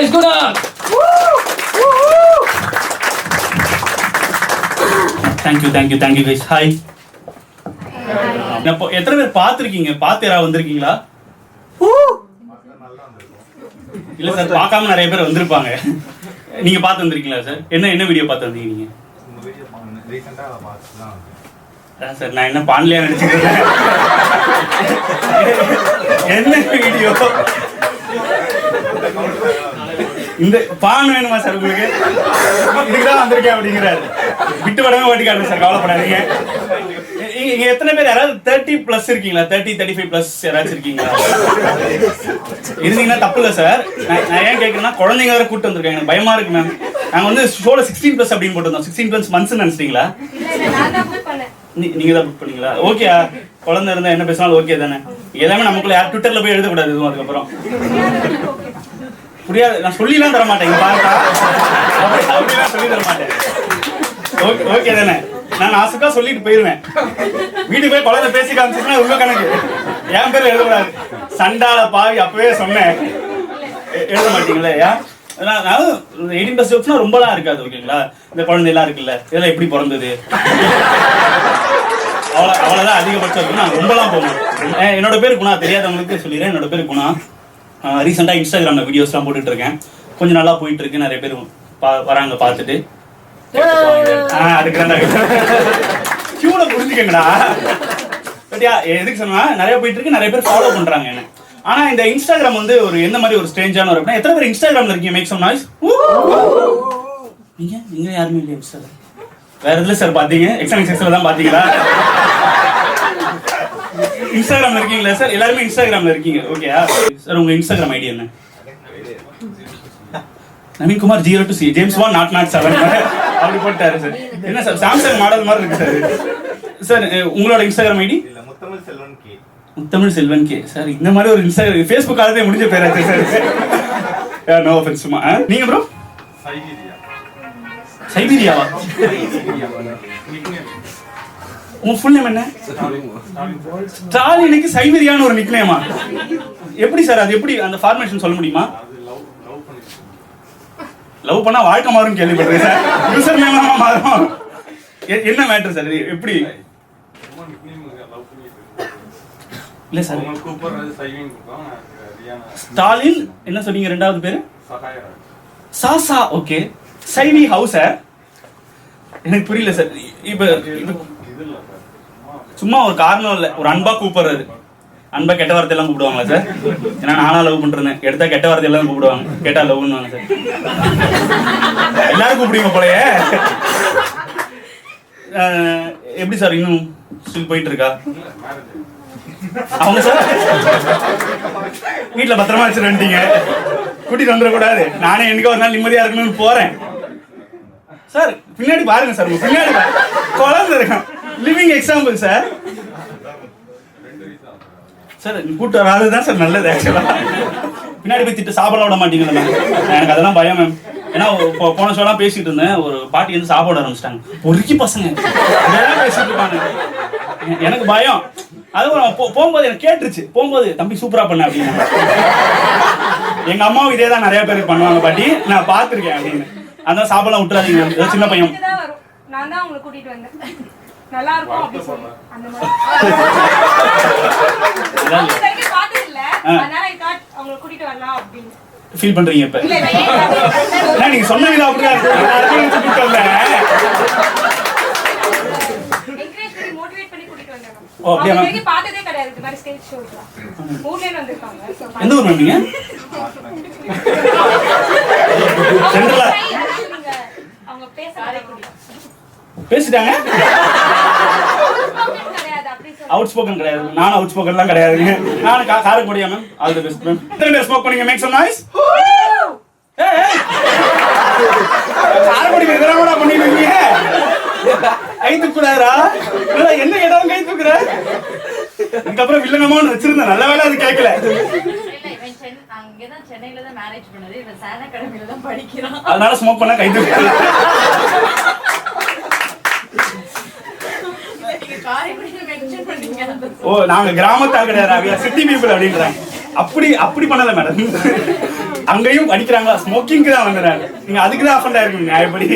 guys, good up. Thank you guys. Hi. அப்போ எத்தனை பேர் பார்த்துருக்கீங்க? பார்த்து யாராவது வந்திருக்கீங்களா? இல்ல சார், பார்க்காம நிறைய பேர் வந்திருப்பாங்க. நீங்க பார்த்து வந்திருக்கீங்களா சார்? என்ன வீடியோ பார்த்து வந்தீங்க நீங்க? சார் நான் என்ன பான்லையா நினைச்சிட்டு என்ன வீடியோ? இந்த பான் வேணுமா சார் உங்களுக்கு? இதுக்குதான் வந்திருக்கேன் அப்படிங்கிறாரு. விட்டு படமே ஓட்டி காட்டுங்க சார், கவலைப்படாதீங்க. இங்க எத்தனை பேர் யாராவது 30+ இருக்கீங்களா? 30-35+ யாராச்சும் இருக்கீங்களா? இருந்தீங்கன்னா தப்பு இல்லை சார். நான் ஏன் கேட்கறேன்னா குழந்தைங்க வேற கூட்டு வந்திருக்காங்க, எனக்கு பயமா இருக்கு மேம். நாங்க வந்து ஷோல 16+ அப்படின்னு போட்டிருந்தோம். 16+ மந்த்ஸ் நினைச்சிட்டீங்களா? நீங்க தான் புக் பண்ணீங்களா? ஓகே, குழந்தை இருந்தா என்ன பேசினாலும் ஓகே தானே? எல்லாமே நமக்குள்ள யார் ட்விட்டர்ல போய் எழுதக்கூடாது எதுவும். அதுக்கப்புறம் புரியாது, நான் சொல்லிலாம் தர மாட்டேன். பார்த்தா அப்படிலாம் சொல்லி தர மாட்டேன். ஓகே ஓகே தானே? நான் ஆசுக்கா சொல்லிட்டு போயிருவேன். வீட்டுக்கு போய் குழந்தை பேசி காமிச்சுன்னா உங்க கணக்கு. என் பேர் எழுதக்கூடாது. சண்டால பாவி அப்பவே சொன்னேன், எழுத மாட்டீங்களே. ஏன் 18+ ஜோக்ஸ்னா ரொம்பலாம் இருக்காது. ஓகேங்களா? இந்த குழந்தைலாம் இருக்குல்ல, இதெல்லாம் எப்படி பிறந்தது, அவ்வளோதான் அதிகபட்சம் இருக்குன்னா ரொம்பலாம் போகணும். என்னோட பேர் குணா, தெரியாதவங்களுக்கு சொல்லிடுறேன். என்னோட பேர் குணா. ரீசெண்டாக இன்ஸ்டாகிராமில் வீடியோஸ்லாம் போட்டுட்டு இருக்கேன். கொஞ்சம் நல்லா போயிட்டு இருக்கு. நிறைய பேர் வராங்க பார்த்துட்டு. அதுக்கு கியூல புரிஞ்சுக்கங்கடா. பட்டியா எதுக்கு சொன்னா நிறைய போயிட்டு இருக்கு, நிறைய பேர் ஃபாலோ பண்றாங்க என்ன. ஆனா இந்த இன்ஸ்டாகிராம் வந்து ஒரு எந்த மாதிரி ஒரு ஸ்ட்ரேஞ்சான ஒரு, எத்தனை பேர் இன்ஸ்டாகிராம்ல இருக்கீங்க? Make some noise. நீங்க யாருமே இல்லையா இன்ஸ்டாகிராம்? வேற எதுல சார் பாத்தீங்க? எக்ஸாம் தான் பாத்தீங்களா? இன்ஸ்டாகிராம்ல இருக்கீங்களா சார்? எல்லாருமே இன்ஸ்டாகிராம்ல இருக்கீங்க. ஓகேயா சார்? உங்க இன்ஸ்டாகிராம் ஐடி என்ன? Naveen Kumar 0 to C James Bond #7 அப்படி போட்டாரு சார். என்ன சார், சாம்சங் மாடல் மாதிரி இருக்கு சார். சார் உங்களோட Instagram ID? Muthamizh Selvan K. Sir இந்த மாதிரி ஒரு இன்ஸ்டாகிராம் ஃபேஸ்புக் ஆளதே முடிஞ்ச பேராச்சு சார். No offence. நீங்க ப்ரோ? சைபீரியாவா? உங்க ஃபுல் நேம் என்ன? ஸ்டாலினுக்கு சைபீரியான்னு ஒரு நிக்நேமா? எப்படி சார் அது? எப்படி அந்த ஃபார்மேஷன் சொல்ல முடியுமா? லவ் பண்ணா வாழ்க்கை மாறும் கேள்விப்படுறேன் சார். யூசர் நேமா மாறும்? என்ன மேட்டர் சார்? எப்படி? இல்ல சார், ஸ்டாலின் என்ன சொன்னீங்க? ரெண்டாவது பேரு சாசா. Okay, சைவி house. எனக்கு புரியல சார். இப்ப சும்மா ஒரு காரணம் இல்ல, ஒரு அன்பா கூப்பிடுறது. அன்பா கெட்ட வார்த்தை எல்லாம் கூப்பிடுவாங்களா சார்? ஏன்னா நானா லவ் பண்றேன், எடுத்தா கெட்ட வார்த்தை எல்லாம் கூப்பிடுவாங்க, கேட்டா லவ்னு சார். எல்லாரும் கூப்பிடுவீங்க போலயே. எப்படி சார் இன்னும் ஸ்டில் போயிட்டு இருக்கா? அவங்க சார் வீட்டுல பத்திரமா வச்சுட்டு வந்துட்டீங்க, கூட்டிட்டு வந்துடக்கூடாது. நானே எனக்கு ஒரு நாள் நிம்மதியா இருக்கணும்னு போறேன் சார். பின்னாடி பாருங்க சார், பின்னாடி குழந்தை இருக்கேன். Living example sir. சார் கூட்டு வராதுதான் சார் நல்லது. ஆக்சுவலா பின்னாடி போய் திட்டு சாப்பிட விட மாட்டீங்களா? எனக்கு அதெல்லாம் பயம் மேம். ஏன்னா போன ஷோலாம் பேசிட்டு இருந்தேன், ஒரு பாட்டி வந்து சாப்பிட ஆரம்பிச்சிட்டாங்க. பொறுக்கி பசங்க பேசிட்டு இருப்பாங்க. எனக்கு பயம். அதுவும் போகும்போது எனக்கு கேட்டுருச்சு. போகும்போது தம்பி சூப்பரா பண்ண அப்படின்னு. எங்க அம்மாவும் இதே தான் நிறைய பேர் பண்ணுவாங்க பாட்டி, நான் பாத்துருக்கேன் அப்படின்னு. அதான் சாப்பிடலாம் விட்டுறாதீங்க. சின்ன பையன் நான் தான் உங்களை கூட்டிட்டு வந்தேன். நல்லா இருக்கும் அப்படி சொல்லி அந்த மாதிரி பார்த்தது இல்ல, அதனால ஐ தாட் அவங்களை கூட்டிட்டு வரலாம் அப்படின்னு ஃபீல் பண்றீங்க இப்ப? இல்ல நீங்க சொன்ன விதம் அப்படிதான் இருக்கு. என்கரேஜ் பண்ணி மோட்டிவேட் பண்ணி கூட்டிட்டு வந்தேன். Okay ma'am. நீங்க பார்த்ததே கிடையாது இந்த மாதிரி ஸ்டேஜ் ஷோஸ்ல. ஊர்ல வந்திருக்காங்க. எந்த ஊர் நீங்க? சென்ட்ரலா? அவங்க பேசுறாங்க. பேசிட்டாங்க. அவுட் ஸ்போக்கன் கிடையாது. நான் அவுட் ஸ்போக்கன்லாம் கிடையாதுங்க. நான் காரக்குடியா ma'am. All the best ma'am. எத்தனை பேர் ஸ்மோக் பண்ணீங்க? Make some noise. ஏய் காரக்குடி பேரமாடா பண்ணிட்டீங்க. கை தூக்குறாரா? இல்ல என்ன கேட்டாலும் கை தூக்குற. இதுக்கப்புறம் வில்லங்கமான்னு வச்சிருந்தேன். நல்ல வேளை அது கேட்கல. அங்கதான் சென்னையில தான் மேரேஜ் பண்ணது. இவ சான அகாடமில தான் படிக்கிறான். அதனால ஸ்மோக் பண்ணா கை தூக்குற. ஓ நாங்க கிராமத்தால் கிடையாது, சிட்டி பீப்புள் அப்படின்றாங்க. அப்படி பண்ணல மேடம். அங்கேயும் படிக்கிறாங்களா ஸ்மோக்கிங்க்கு தான் வந்துடுறாங்க. நீங்க அதுக்கு தான் அஃபண்டா இருக்கீங்க எப்படி